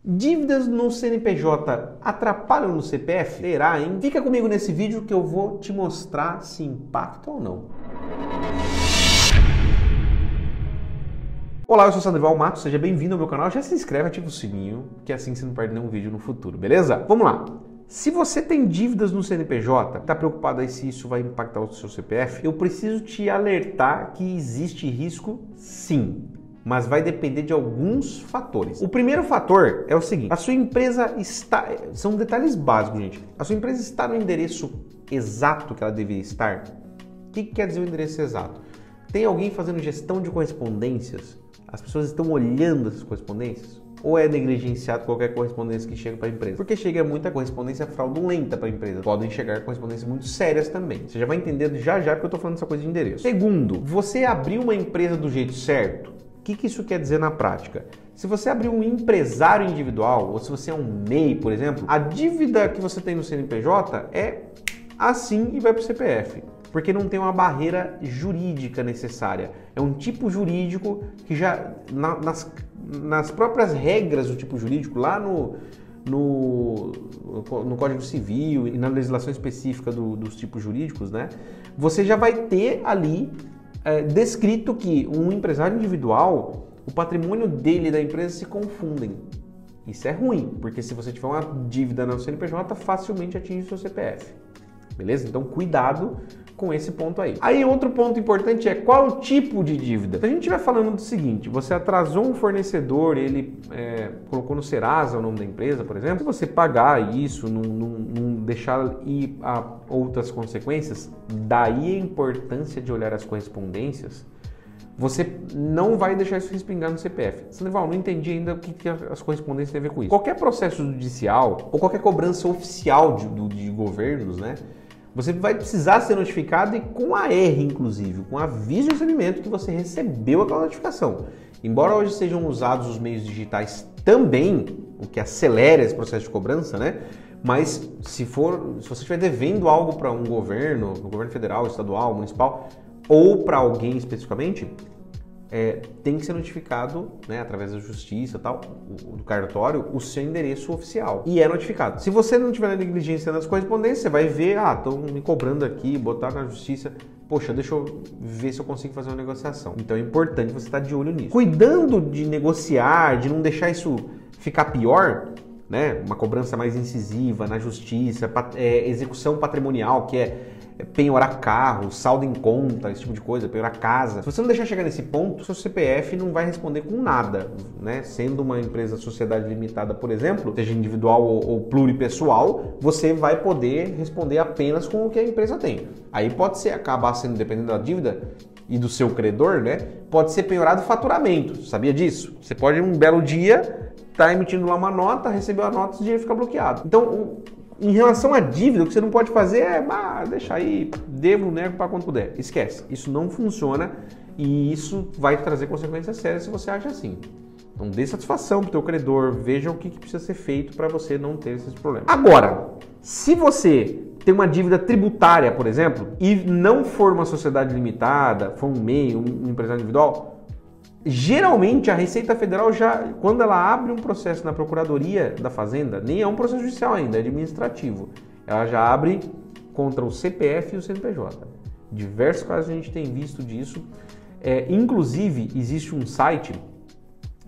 Dívidas no CNPJ atrapalham no CPF? Será, hein? Fica comigo nesse vídeo que eu vou te mostrar se impacta ou não. Olá, eu sou o Sandrival Matos, seja bem-vindo ao meu canal. Já se inscreve, ativa o sininho, que assim você não perde nenhum vídeo no futuro, beleza? Vamos lá. Se você tem dívidas no CNPJ, está preocupado aí se isso vai impactar o seu CPF, eu preciso te alertar que existe risco sim, mas vai depender de alguns fatores. O primeiro fator é o seguinte: a sua empresa está... São detalhes básicos, gente. A sua empresa está no endereço exato que ela deveria estar? O que quer dizer o endereço exato? Tem alguém fazendo gestão de correspondências? As pessoas estão olhando essas correspondências? Ou é negligenciado qualquer correspondência que chega para a empresa? Porque chega muita correspondência fraudulenta para a empresa. Podem chegar correspondências muito sérias também. Você já vai entender já porque eu estou falando dessa coisa de endereço. Segundo, você abriu uma empresa do jeito certo? O que isso quer dizer na prática? Se você abrir um empresário individual, ou se você é um MEI, por exemplo, a dívida que você tem no CNPJ é assim e vai para o CPF. Porque não tem uma barreira jurídica necessária. É um tipo jurídico que já, nas próprias regras do tipo jurídico, lá no Código Civil e na legislação específica dos tipos jurídicos, né, você já vai ter ali descrito que um empresário individual, o patrimônio dele e da empresa se confundem. Isso é ruim, porque se você tiver uma dívida no CNPJ, facilmente atinge o seu CPF. Beleza? Então, cuidado com esse ponto aí. Aí, outro ponto importante é qual o tipo de dívida. Se a gente estiver falando do seguinte: você atrasou um fornecedor, ele colocou no Serasa o nome da empresa, por exemplo, se você pagar isso, não deixar ir a outras consequências, daí a importância de olhar as correspondências. Você não vai deixar isso respingar no CPF. Sandoval, não entendi ainda o que as correspondências têm a ver com isso. Qualquer processo judicial ou qualquer cobrança oficial de governos, né? Você vai precisar ser notificado e com AR, inclusive, com aviso de recebimento que você recebeu aquela notificação. Embora hoje sejam usados os meios digitais também, o que acelera esse processo de cobrança, né? Mas se você estiver devendo algo para um governo, no governo federal, estadual, municipal, ou para alguém especificamente, tem que ser notificado, né, através da justiça, tal, do cartório, o seu endereço oficial. E é notificado. Se você não tiver negligência nas correspondências, você vai ver, estão me cobrando aqui, botar na justiça, poxa, deixa eu ver se eu consigo fazer uma negociação. Então é importante você estar de olho nisso. Cuidando de negociar, de não deixar isso ficar pior, né, uma cobrança mais incisiva na justiça, execução patrimonial, que é penhorar carro, saldo em conta, esse tipo de coisa, penhorar casa. Se você não deixar chegar nesse ponto, seu CPF não vai responder com nada, né? Sendo uma empresa sociedade limitada, por exemplo, seja individual ou pluripessoal, você vai poder responder apenas com o que a empresa tem. Aí pode ser, acabar sendo, dependendo da dívida e do seu credor, né? Pode ser penhorado faturamento, sabia disso? Você pode, um belo dia, estar emitindo lá uma nota, recebeu a nota e o dinheiro fica bloqueado. Então, em relação à dívida, o que você não pode fazer é deixa aí, devo, nego para quando puder. Esquece, isso não funciona e isso vai trazer consequências sérias se você age assim. Então dê satisfação para o teu credor, veja o que precisa ser feito para você não ter esses problemas. Agora, se você tem uma dívida tributária, por exemplo, e não for uma sociedade limitada, for um MEI, um empresário individual, geralmente a Receita Federal quando ela abre um processo na Procuradoria da Fazenda, nem é um processo judicial ainda, é administrativo. Ela já abre contra o CPF e o CNPJ. Diversos casos a gente tem visto disso. Inclusive, existe um site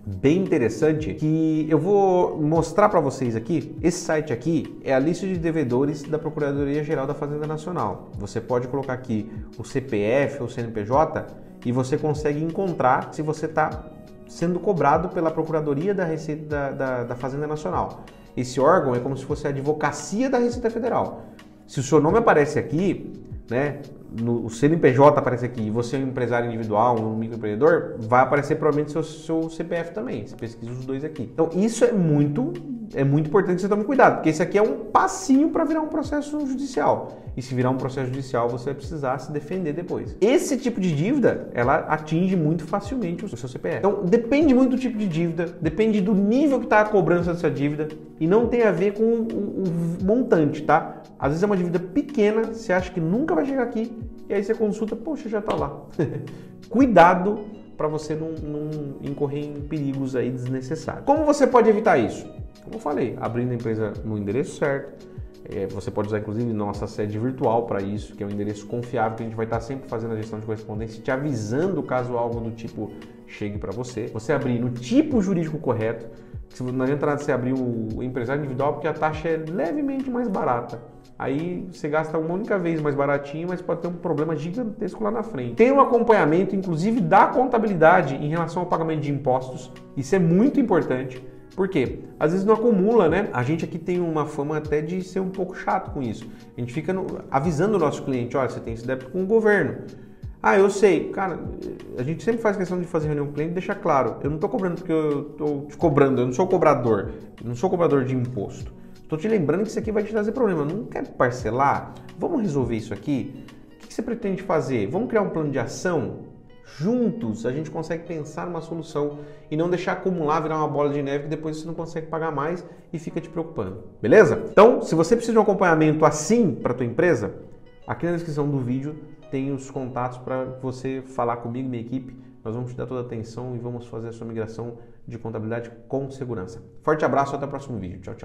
bem interessante que eu vou mostrar para vocês aqui. Esse site aqui é a lista de devedores da Procuradoria Geral da Fazenda Nacional. Você pode colocar aqui o CPF ou o CNPJ e você consegue encontrar se você está sendo cobrado pela Procuradoria da Receita da Fazenda Nacional. Esse órgão é como se fosse a advocacia da Receita Federal. Se o seu nome aparece aqui, né, o CNPJ aparece aqui e você é um empresário individual, um microempreendedor, vai aparecer provavelmente seu CPF também. Você pesquisa os dois aqui. Então isso é muito importante que você tome cuidado, porque esse aqui é um passinho para virar um processo judicial. E se virar um processo judicial, você vai precisar se defender depois. Esse tipo de dívida, ela atinge muito facilmente o seu CPF. Então depende muito do tipo de dívida, depende do nível que está a cobrança dessa dívida e não tem a ver com o montante, tá? Às vezes é uma dívida pequena, você acha que nunca vai chegar aqui e aí você consulta, poxa, já está lá. Cuidado para você não incorrer em perigos aí desnecessários. Como você pode evitar isso? Como eu falei, abrindo a empresa no endereço certo. Você pode usar inclusive nossa sede virtual para isso, que é um endereço confiável, que a gente vai estar sempre fazendo a gestão de correspondência, te avisando caso algo do tipo chegue para você. Você abrir no tipo jurídico correto. Não adianta nada você abrir o empresário individual porque a taxa é levemente mais barata. Aí você gasta uma única vez mais baratinho, mas pode ter um problema gigantesco lá na frente. Tem um acompanhamento, inclusive, da contabilidade em relação ao pagamento de impostos. Isso é muito importante. Por quê? Às vezes não acumula, né? A gente aqui tem uma fama até de ser um pouco chato com isso. A gente fica avisando o nosso cliente, olha, você tem esse débito com o governo. Ah, eu sei. Cara, a gente sempre faz questão de fazer reunião com o cliente e deixar claro. Eu não estou cobrando porque eu estou te cobrando, eu não sou cobrador. Eu não sou cobrador de imposto. Estou te lembrando que isso aqui vai te trazer problema. Não quer parcelar? Vamos resolver isso aqui? O que você pretende fazer? Vamos criar um plano de ação? Juntos a gente consegue pensar numa solução e não deixar acumular, virar uma bola de neve que depois você não consegue pagar mais e fica te preocupando. Beleza? Então, se você precisa de um acompanhamento assim para a tua empresa, aqui na descrição do vídeo tem os contatos para você falar comigo e minha equipe. Nós vamos te dar toda a atenção e vamos fazer a sua migração de contabilidade com segurança. Forte abraço, até o próximo vídeo. Tchau, tchau.